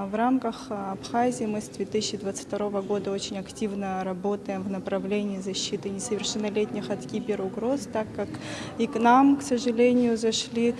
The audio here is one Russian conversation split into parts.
В рамках Абхазии мы с 2022 года очень активно работаем в направлении защиты несовершеннолетних от киберугроз, так как и к нам, к сожалению, зашли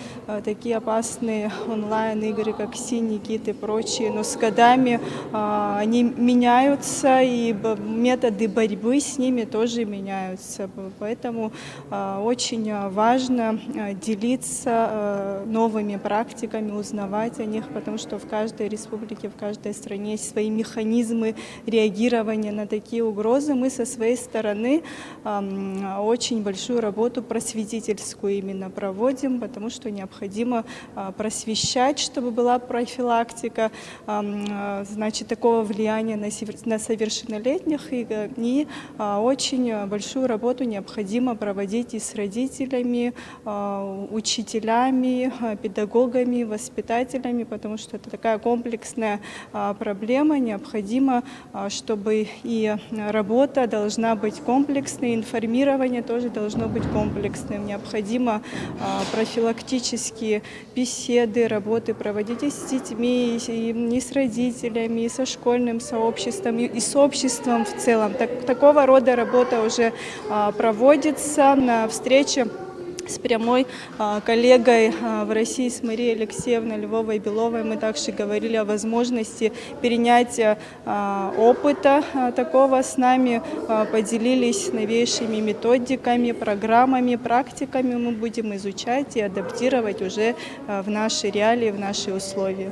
такие опасные онлайн-игры, как Синий кит и прочие, но с годами они меняются, и методы борьбы с ними тоже меняются. Поэтому очень важно делиться новыми практиками, узнавать о них, потому что в каждой республике, в каждой стране есть свои механизмы реагирования на такие угрозы. Мы со своей стороны очень большую работу просветительскую именно проводим, потому что необходимо просвещать, чтобы была профилактика, значит, такого влияния на совершеннолетних, и очень большую работу необходимо проводить и с родителями, учителями, педагогами, воспитателями, потому что это такая комплексная проблема. Необходимо, чтобы и работа должна быть комплексной, информирование тоже должно быть комплексным. Необходимо профилактические беседы, работы проводить и с детьми, и с родителями, и со школьным сообществом, и с обществом в целом. Такого рода работа уже проводится. На встрече с прямой коллегой в России, с Марией Алексеевной Львовой-Беловой, мы также говорили о возможности перенятия опыта такого с нами, поделились новейшими методиками, программами, практиками. Мы будем изучать и адаптировать уже в наши реалии, в наши условия.